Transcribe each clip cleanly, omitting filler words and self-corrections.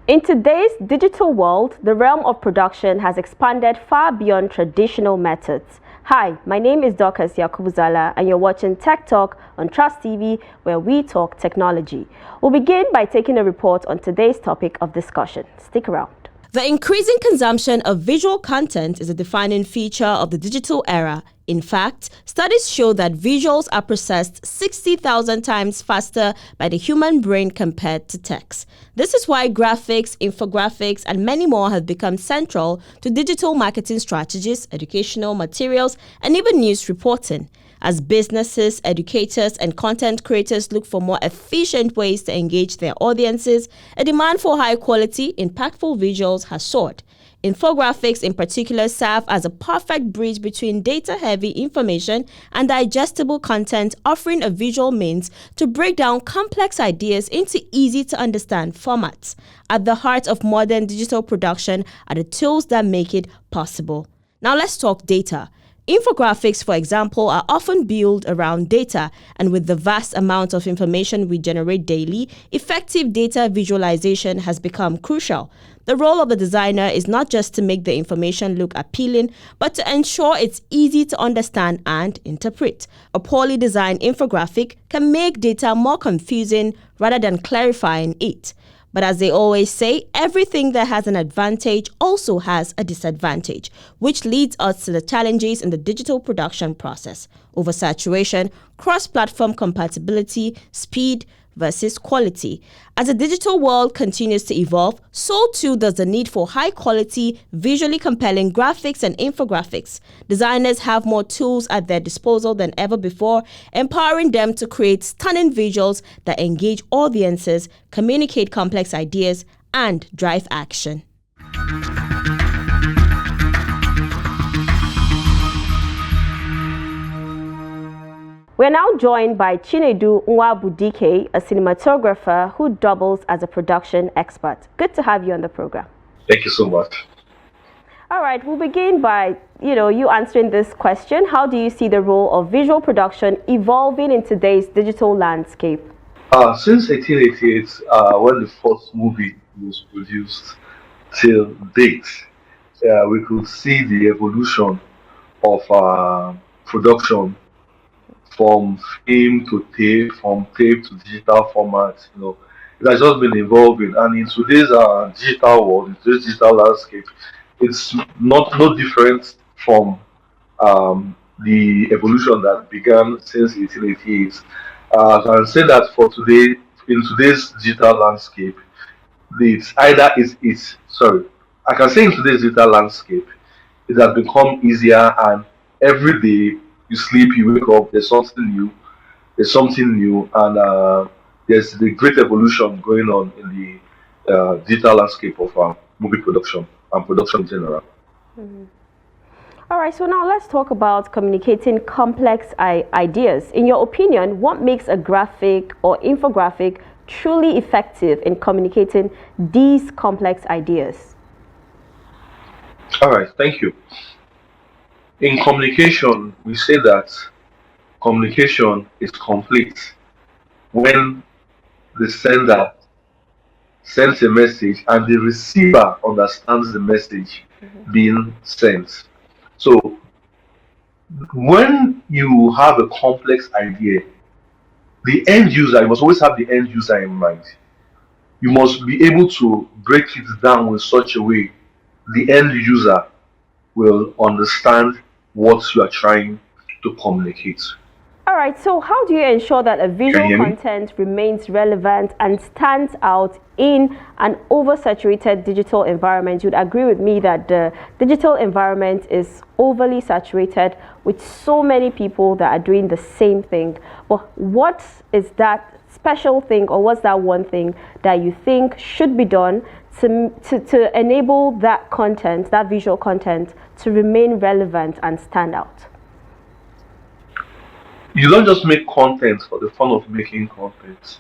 In today's digital world, the realm of production has expanded far beyond traditional methods. Hi, my name is Dorcas Yakubu, and you're watching Tech Talk on Trust TV, where we talk technology. We'll begin by taking a report on today's topic of discussion. Stick around. The increasing consumption of visual content is a defining feature of the digital era. In fact, studies show that visuals are processed 60,000 times faster by the human brain compared to text. This is why graphics, infographics, and many more have become central to digital marketing strategies, educational materials, and even news reporting. As businesses, educators, and content creators look for more efficient ways to engage their audiences, a demand for high-quality, impactful visuals has soared. Infographics in particular serve as a perfect bridge between data-heavy information and digestible content, offering a visual means to break down complex ideas into easy-to-understand formats. At the heart of modern digital production are the tools that make it possible. Now let's talk data. Infographics, for example, are often built around data, and with the vast amount of information we generate daily, effective data visualization has become crucial. The role of the designer is not just to make the information look appealing, but to ensure it's easy to understand and interpret. A poorly designed infographic can make data more confusing rather than clarifying it. But as they always say, everything that has an advantage also has a disadvantage, which leads us to the challenges in the digital production process: oversaturation, cross-platform compatibility, speed versus quality. As the digital world continues to evolve, so too does the need for high-quality, visually compelling graphics and infographics. Designers have more tools at their disposal than ever before, empowering them to create stunning visuals that engage audiences, communicate complex ideas, and drive action. We're now joined by Chinedu Nwabudike, a cinematographer who doubles as a production expert. Good to have you on the program. Thank you so much. All right, we'll begin by, you answering this question. How do you see the role of visual production evolving in today's digital landscape? Since 1888, when the first movie was produced till date, we could see the evolution of production from film to tape, from tape to digital format. It has just been evolving, and in today's digital world, in today's digital landscape, it's not no different from the evolution that began since 1888. I can say that for today, in today's digital landscape, it's either it's sorry, I can say in today's digital landscape, it has become easier, and every day you sleep, you wake up, there's something new, and there's the great evolution going on in the digital landscape of movie production and production in general. Mm-hmm. All right, so now let's talk about communicating complex ideas. In your opinion, what makes a graphic or infographic truly effective in communicating these complex ideas? All right, thank you. In communication, we say that communication is complete when the sender sends a message and the receiver understands the message being sent. So, when you have a complex idea, the end user, you must always have the end user in mind. You must be able to break it down in such a way the end user will understand what you are trying to communicate. All right, so how do you ensure that a visual content remains relevant and stands out in an oversaturated digital environment? You'd agree with me that the digital environment is overly saturated with so many people that are doing the same thing. But what is that special thing, or what's that one thing that you think should be done to enable that content, that visual content, to remain relevant and stand out? You don't just make content for the fun of making content.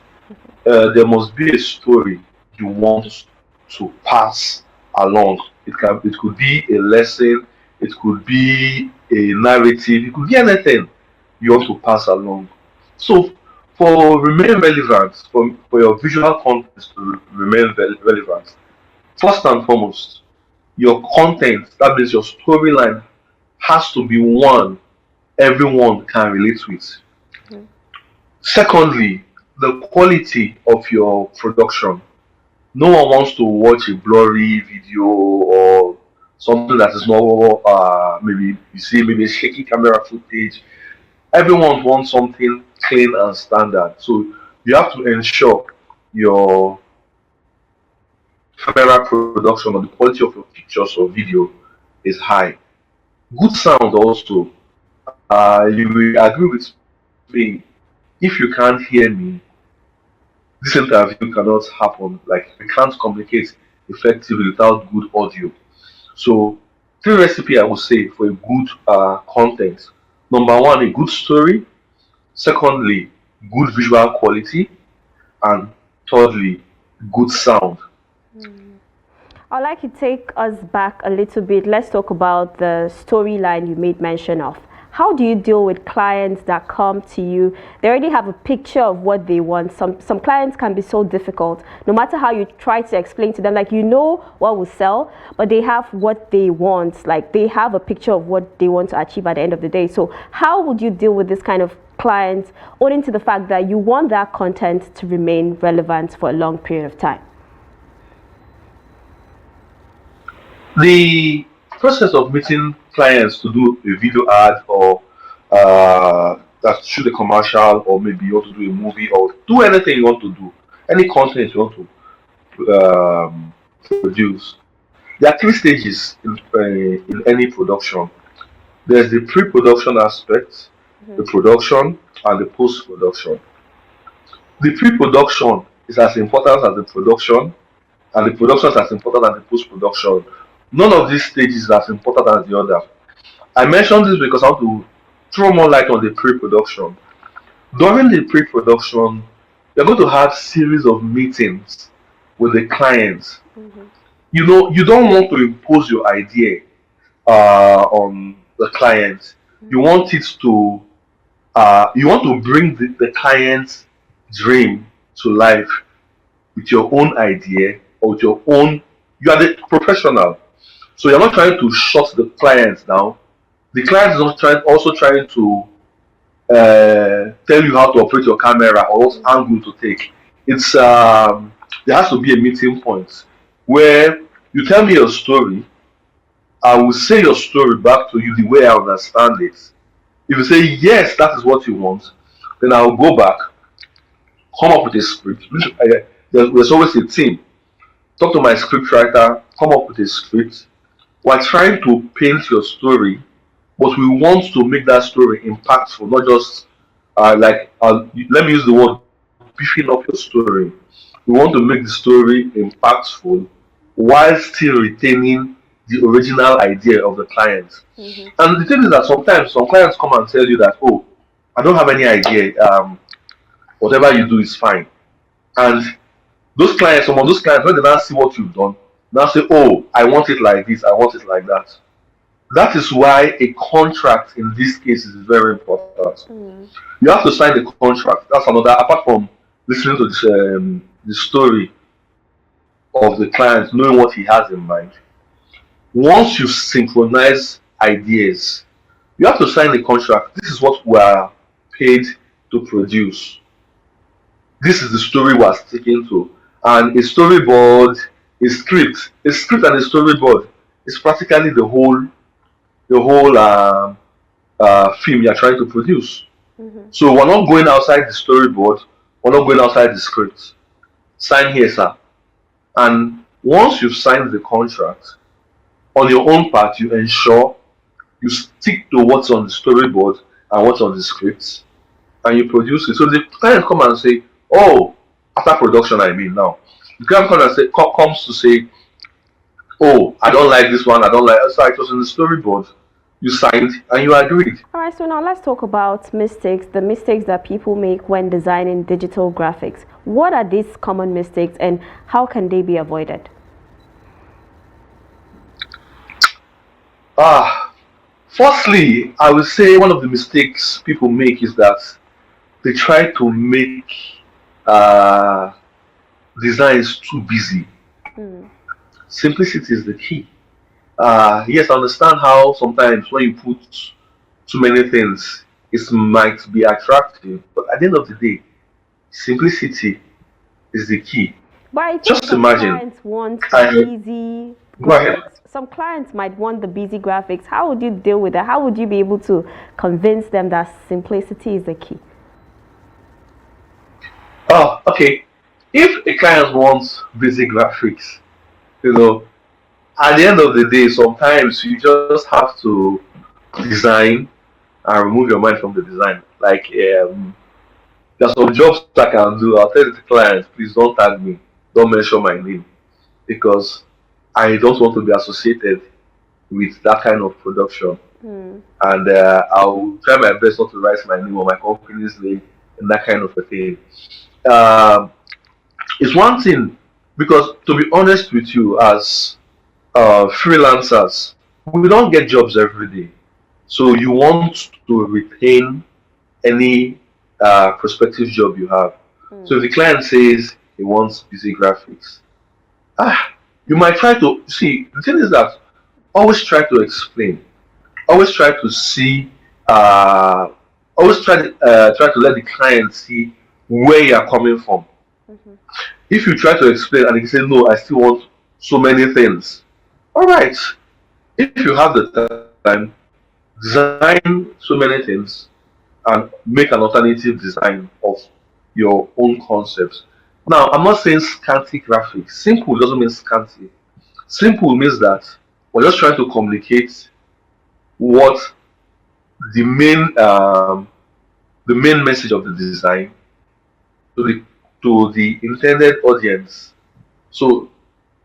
There must be a story you want to pass along. It could be a lesson, it could be a narrative, it could be anything you want to pass along. So for remain relevant, for your visual content to remain relevant, First and foremost, your content, that means your storyline, has to be one everyone can relate with. Secondly, the quality of your production. No one wants to watch a blurry video or something that is not maybe you see maybe a shaky camera footage. Everyone wants something clean and standard. So you have to ensure your camera production or the quality of your pictures or video is high. Good sound also. You will agree with me. If you can't hear me, this interview cannot happen. Like we can't communicate effectively without good audio. So three recipe I would say for a good content. Number one, a good story. Secondly, good visual quality, and thirdly, good sound. I'd like to take us back a little bit. Let's talk about the storyline you made mention of. How do you deal with clients that come to you? They already have a picture of what they want. Some clients can be so difficult. No matter how you try to explain to them, like you know what will sell, but they have what they want. Like they have a picture of what they want to achieve at the end of the day. So how would you deal with this kind of clients, owing to the fact that you want that content to remain relevant for a long period of time? The process of meeting clients to do a video ad or that shoot a commercial or maybe you want to do a movie or do anything you want to do, any content you want to produce. There are three stages in any production. There's the pre-production aspect, the production, and the post-production. The pre-production is as important as the production, and the production is as important as the post-production. None of these stages is as important as the other. I mentioned this because I want to throw more light on the pre-production. During the pre-production, you're going to have series of meetings with the clients. You know, you don't want to impose your idea on the client. You want it to you want to bring the client's dream to life with your own idea or with your own. You are the professional, so you're not trying to shut the client down. The client is not also trying to tell you how to operate your camera or what angle to take. It's there has to be a meeting point where you tell me your story. I will say your story back to you the way I understand it. If you say yes, that is what you want, then I will go back, come up with a script. There's always a team. Talk to my script writer, come up with a script. We're trying to paint your story, but we want to make that story impactful, not just let me use the word beefing up your story. We want to make the story impactful while still retaining the original idea of the client. And the thing is that sometimes some clients come and tell you that, oh, I don't have any idea. Whatever you do is fine. And some of those clients, when they now see what you've done, now say, oh, I want it like this, I want it like that. That is why a contract in this case is very important. You have to sign the contract. That's another, apart from listening to the story of the client, knowing what he has in mind. Once you synchronize ideas, you have to sign the contract. This is what we are paid to produce. This is the story we're sticking to. And a storyboard, a script and a storyboard is practically the whole film you're trying to produce. So we're not going outside the storyboard, we're not going outside the script. Sign here, sir. And once you've signed the contract, on your own part, you ensure you stick to what's on the storyboard and what's on the script, and you produce it. So the client come and say, "Oh, after production, I mean now." The client comes to say, "Oh, I don't like this one. I don't like." So it was in the storyboard. You signed and you agreed. All right, so now let's talk about mistakes, the mistakes that people make when designing digital graphics. What are these common mistakes and how can they be avoided? Firstly, I would say one of the mistakes people make is that they try to make uh, designs too busy. Simplicity is the key. Yes, I understand how sometimes when you put too many things, it might be attractive, but at the end of the day, simplicity is the key. But I think Just some imagine, clients want I busy go ahead. graphics. Some clients might want the busy graphics. How would you deal with that? How would you be able to convince them that simplicity is the key? Oh, okay. If a client wants basic graphics, you know, at the end of the day, sometimes you just have to design and remove your mind from the design. Like, there's some jobs I can do. I'll tell the client, please don't tag me, don't mention my name, because I don't want to be associated with that kind of production. Hmm. And I'll try my best not to write my name or my company's name in that kind of a thing. Um, it's one thing because, to be honest with you, as freelancers, we don't get jobs every day. So you want to retain any prospective job you have. So if Hmm. the client says he wants busy graphics, ah, you might try to see. The thing is that always try to explain. Always try to see. Uh, always try to let the client see where you are coming from. Mm-hmm. If you try to explain and he say no, I still want so many things. All right. If you have the time, design so many things and make an alternative design of your own concepts. Now, I'm not saying scanty graphics. Simple doesn't mean scanty. Simple means that we're just trying to communicate what the main message of the design to the intended audience. So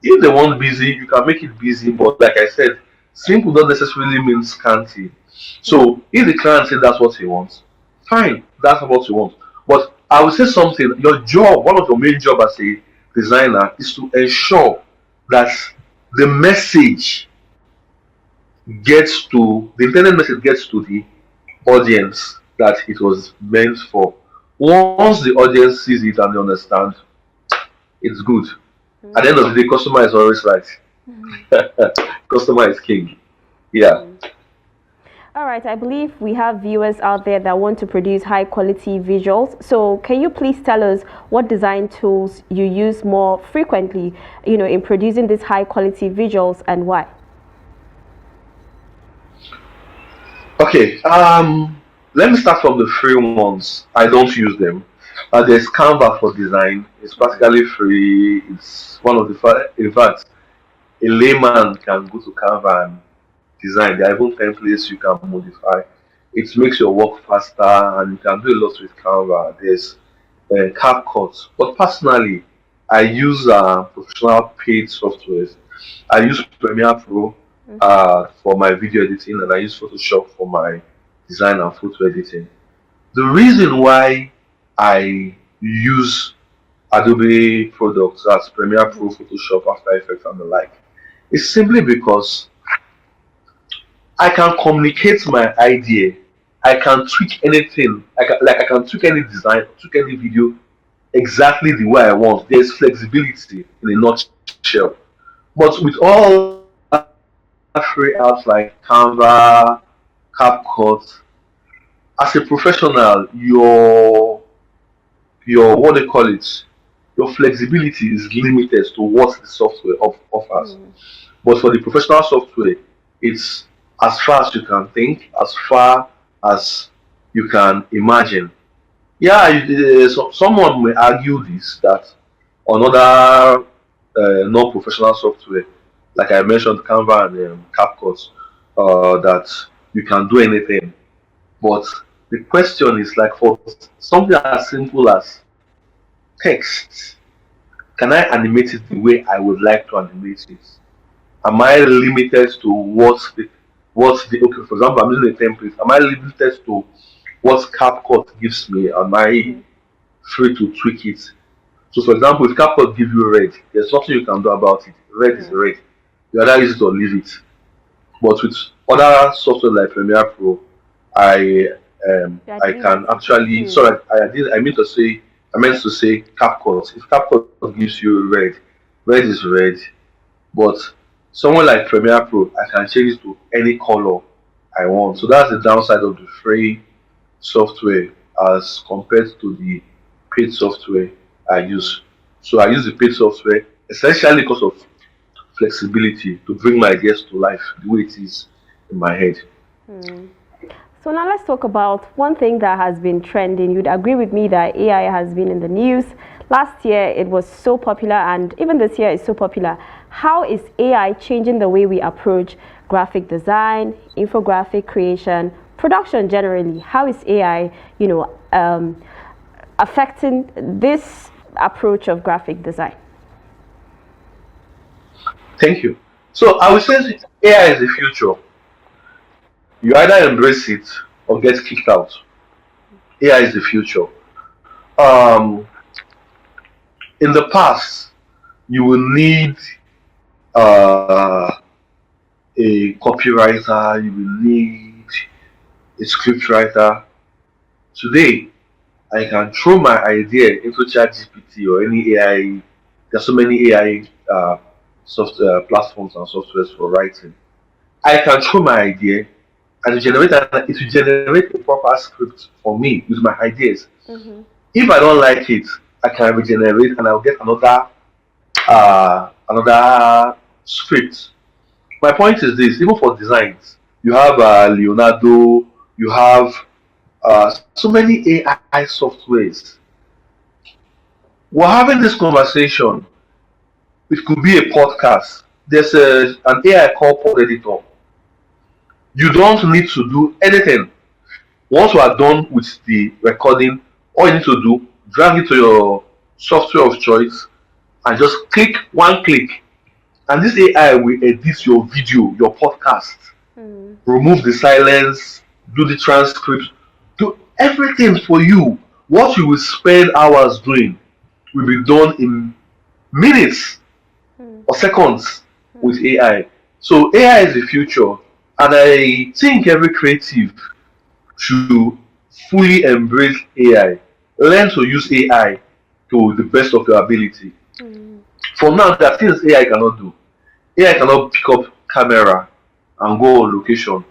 if they want busy, you can make it busy, but like I said, simple don't necessarily mean scanty. Hmm. So if the client says that's what he wants, fine, that's what you want. But I would say something, your job, one of your main job as a designer is to ensure that the message the intended message gets to the audience that it was meant for. Once the audience sees it and they understand, it's good. At the end Okay. of the day, customer is always right. Mhm. Customer is king. Yeah. Hmm. All right, I believe we have viewers out there that want to produce high quality visuals. So, can you please tell us what design tools you use more frequently, in producing these high quality visuals and why? Okay. Let me start from the free ones. I don't use them. There's Canva for design. It's practically free. It's one of the in fact, a layman can go to Canva and design. There are even templates you can modify. It makes your work faster and you can do a lot with Canva. There's CapCut. But personally, I use professional paid softwares. I use Premiere Pro Mm-hmm. for my video editing and I use Photoshop for my design and photo editing. The reason why I use Adobe products as Premiere Mm-hmm. Pro, Photoshop, After Effects, and the like is simply because I can communicate my idea. I can tweak anything. I can tweak any design, tweak any video exactly the way I want. There's flexibility in a nutshell. But with all other free apps like Canva, CapCut, as a professional, your what they call it, your flexibility is limited to what the software offers. Mm-hmm. But for the professional software, it's as far as you can think, as far as you can imagine. Yeah, someone may argue this that on other non-professional software, like I mentioned, Canva and CapCut, that you can do anything. But the question is like for something as simple as text, can I animate it the way I would like to animate it? Am I limited to what the okay, for example, I'm using a template. Am I limited to what CapCut gives me? Am I Mm-hmm. free to tweak it? So, for example, if CapCut gives you red, there's nothing you can do about it. Red is Mm-hmm. red. You either use it or leave it. But with other software like Premiere Pro, I Yeah, I I didn't can get it. actually Hmm. sorry I meant to say CapCut. If CapCut gives you red, red is red. But someone like Premiere Pro, I can change it to any color I want. So that's the downside of the free software as compared to the paid software I use. So I use the paid software essentially because of flexibility to bring my ideas to life the way it is in my head. So now let's talk about one thing that has been trending. You'd agree with me that AI has been in the news. Last year it was so popular, and even this year it's so popular. How is AI changing the way we approach graphic design, infographic creation, production generally? How is AI, affecting this approach of graphic design? Thank you. So I would say AI is the future. You either embrace it or get kicked out. AI is the future. Um, in the past, you will need uh, a copywriter, you will need a scriptwriter. Today, I can throw my idea into ChatGPT or any AI. There's so many AI software platforms and softwares for writing. I can throw my idea and it will generate a proper script for me with my ideas. If I don't like it, I can regenerate and I'll get another script. My point is this: even for designs, you have Leonardo, you have so many AI softwares. We're having this conversation. It could be a podcast. There's an AI called Pod Editor. You don't need to do anything. Once you are done with the recording, all you need to do, drag it to your software of choice and just click one click. And this AI will edit your video, your podcast, remove the silence, do the transcript, do everything for you. What you will spend hours doing will be done in minutes or seconds with AI. So AI is the future, and I think every creative should fully embrace AI. Learn to use AI to the best of your ability. For now, there are things AI cannot do. AI cannot pick up camera and go on location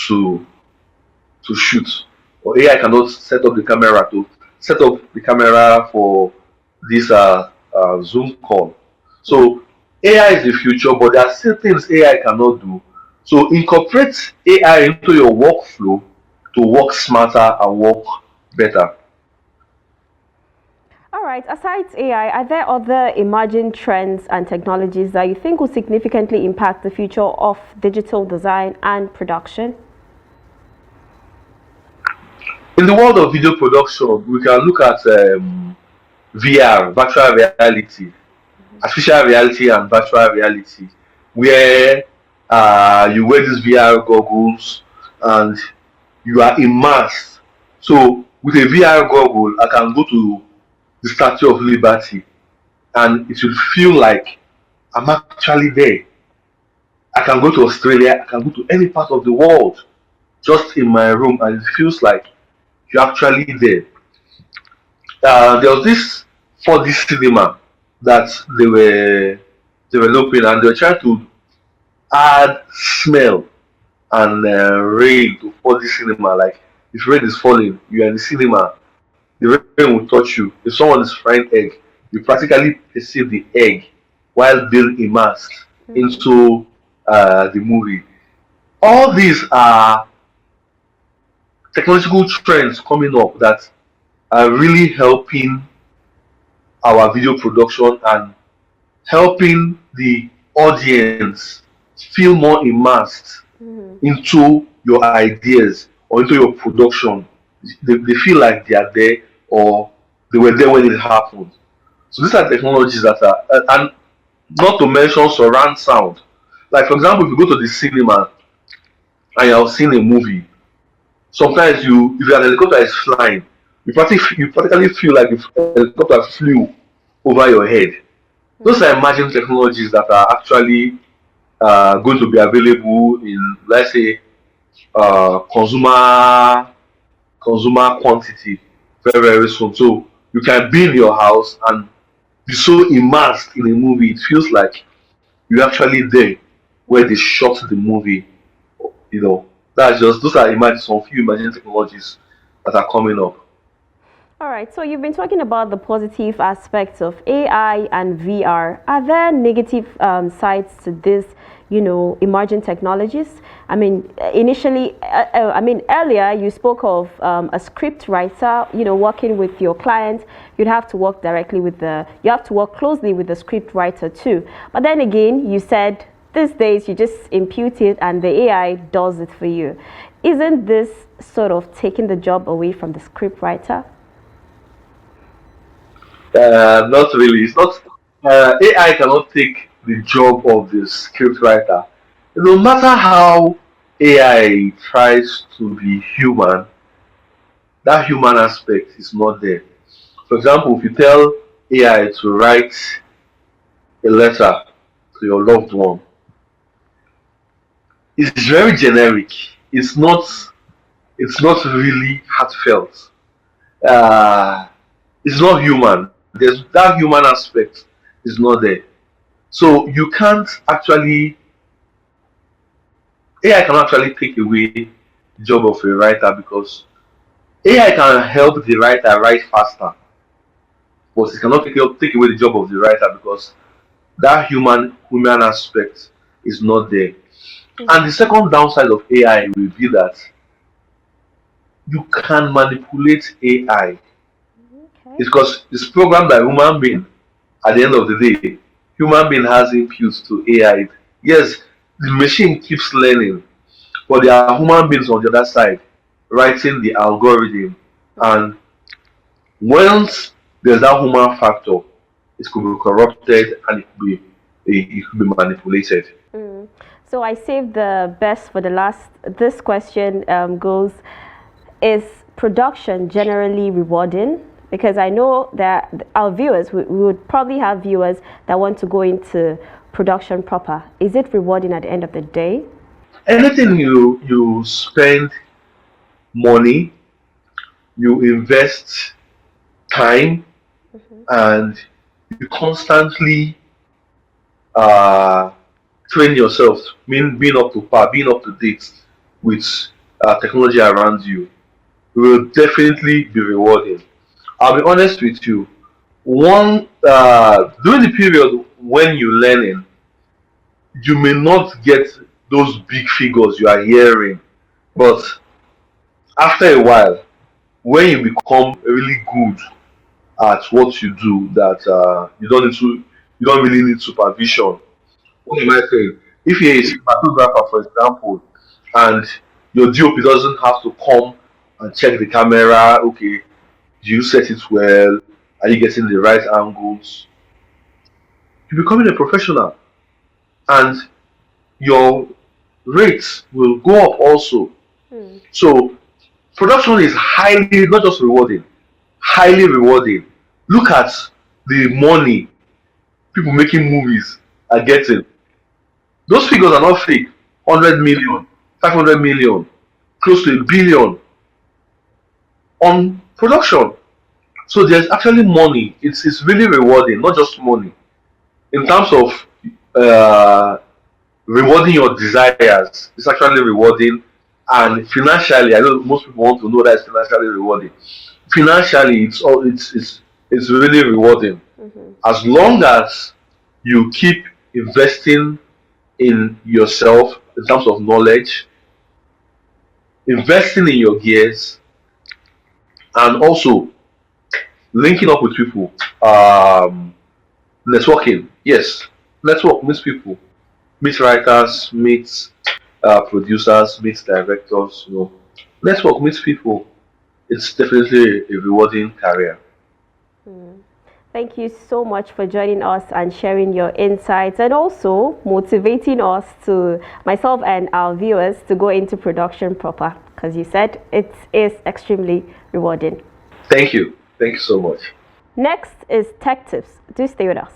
to shoot, or AI cannot set up the camera for this Zoom call. So AI is the future, but there are still things AI cannot do. So incorporate AI into your workflow to work smarter and work better. All right, aside AI, are there other emerging trends and technologies that you think will significantly impact the future of digital design and production? In the world of video production, we can look at VR, virtual reality, artificial reality, and virtual reality, where you wear these VR goggles and you are immersed. So with a VR goggle, I can go to the Statue of Liberty and it will feel like I'm actually there. I can go to Australia, I can go to any part of the world just in my room and it feels like you're actually there. There was this 4D cinema that they were developing and they were trying to add smell and rain to 4D cinema. Like if rain is falling, you're in the cinema, the rain will touch you. If someone is frying egg, you practically perceive the egg while being immersed into the movie. All these are technological trends coming up that are really helping our video production and helping the audience feel more immersed into your ideas or into your production. They feel like they are there or they were there when it happened. So these are technologies that are, and not to mention surround sound. Like for example, if you go to the cinema and you're seeing a movie, sometimes if your helicopter is flying, you practically feel like if helicopter flew over your head. Those are emerging technologies that are actually going to be available in, let's say, consumer quantity very very soon. So you can be in your house and be so immersed in a movie. It feels like you're actually there where they shot the movie. That's just those are some few emerging technologies that are coming up. All right, so you've been talking about the positive aspects of AI and VR. Are there negative sides to this, emerging technologies? I mean, earlier you spoke of a script writer, working with your client. You have to work closely with the script writer too. But then again, you said these days you just impute it and the AI does it for you. Isn't this sort of taking the job away from the script writer? Not really. It's not. AI cannot take the job of the script writer. No matter how AI tries to be human, that human aspect is not there. For example, if you tell AI to write a letter to your loved one, it's very generic. It's not. It's not really heartfelt. Uh, it's not human. There's that human aspect is not there. So you can't actually AI can actually take away the job of a writer because AI can help the writer write faster, but it cannot take away the job of the writer because that human aspect is not there. And the second downside of AI will be that you can manipulate AI. Okay. It's because it's programmed by human being. At the end of the day, human being has inputs to AI. Yes, the machine keeps learning, but there are human beings on the other side writing the algorithm. And once there's that human factor, it could be corrupted and it could be manipulated. So I saved the best for the last. This question goes: is production generally rewarding? Because I know that our viewers, we would probably have viewers that want to go into production proper. Is it rewarding at the end of the day? Anything you spend money, you invest time, and you constantly uh, train yourself, mean being up to par, being up to date with technology around you, will definitely be rewarding. I'll be honest with you. One during the period when you're learning, you may not get those big figures you are hearing, but after a while, when you become really good at what you do, that you don't really need supervision. What am I saying? If you're a cinematographer, for example, and your DOP doesn't have to come and check the camera, okay, do you set it well? Are you getting the right angles? You're becoming a professional, and your rates will go up also. So production is highly not just rewarding, highly rewarding. Look at the money people making movies are getting. Those figures are not fake. 100 million, 500 million, close to a billion on production. So there's actually money. It's really rewarding, not just money. In terms of uh, rewarding your desires, it's actually rewarding. And financially, I know most people want to know that it's financially rewarding. Financially, it's really rewarding as long as you keep investing in yourself in terms of knowledge, investing in your gears, and also linking up with people. Networking, yes, network meets people, meet writers, meet producers, meet directors. Network meets people. It's definitely a rewarding career. Thank you so much for joining us and sharing your insights and also motivating us myself and our viewers to go into production proper, because you said it is extremely rewarding. Thank you. Thank you so much. Next is Tech Tips. Do stay with us.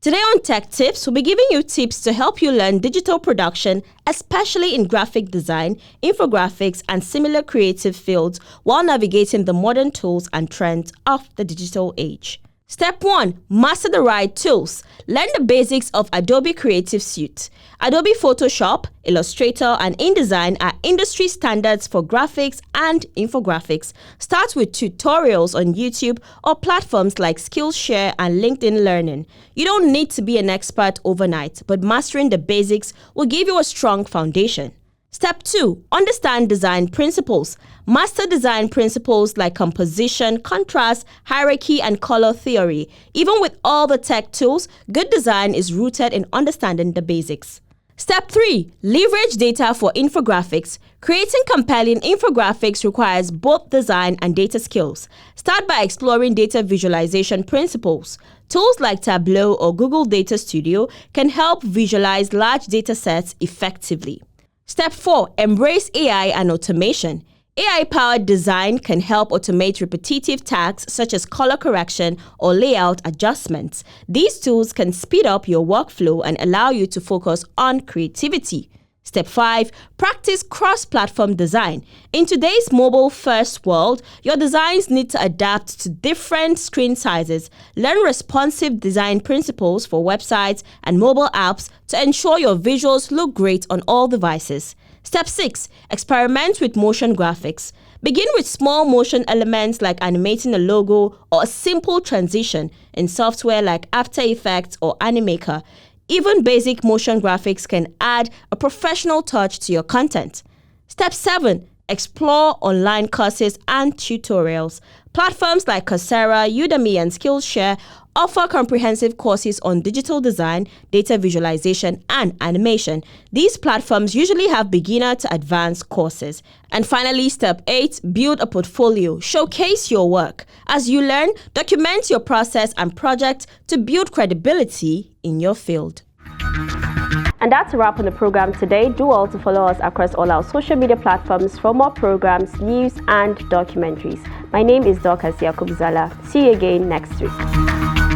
Today on Tech Tips will be giving you tips to help you learn digital production, especially in graphic design, infographics, and similar creative fields while navigating the modern tools and trends of the digital age. Step 1. Master the right tools. Learn the basics of Adobe Creative Suite. Adobe Photoshop, Illustrator, and InDesign are industry standards for graphics and infographics. Start with tutorials on YouTube or platforms like Skillshare and LinkedIn Learning. You don't need to be an expert overnight, but mastering the basics will give you a strong foundation. Step 2. Understand design principles. Master design principles like composition, contrast, hierarchy, and color theory. Even with all the tech tools, good design is rooted in understanding the basics. Step 3. Leverage data for infographics. Creating compelling infographics requires both design and data skills. Start by exploring data visualization principles. Tools like Tableau or Google Data Studio can help visualize large data sets effectively. Step 4. Embrace AI and automation. AI-powered design can help automate repetitive tasks such as color correction or layout adjustments. These tools can speed up your workflow and allow you to focus on creativity. Step 5. Practice cross-platform design. In today's mobile-first world, your designs need to adapt to different screen sizes. Learn responsive design principles for websites and mobile apps to ensure your visuals look great on all devices. Step 6. Experiment with motion graphics. Begin with small motion elements like animating a logo or a simple transition in software like After Effects or Animaker. Even basic motion graphics can add a professional touch to your content. Step 7. Explore online courses and tutorials. Platforms like Coursera, Udemy, and Skillshare offer comprehensive courses on digital design, data visualization, and animation. These platforms usually have beginner to advanced courses. And finally, Step 8. Build a portfolio. Showcase your work. As you learn, document your process and project to build credibility in your field. And that's a wrap on the program today. Do also follow us across all our social media platforms for more programs, news, and documentaries. My name is Dorcas Yakubu. See you again next week.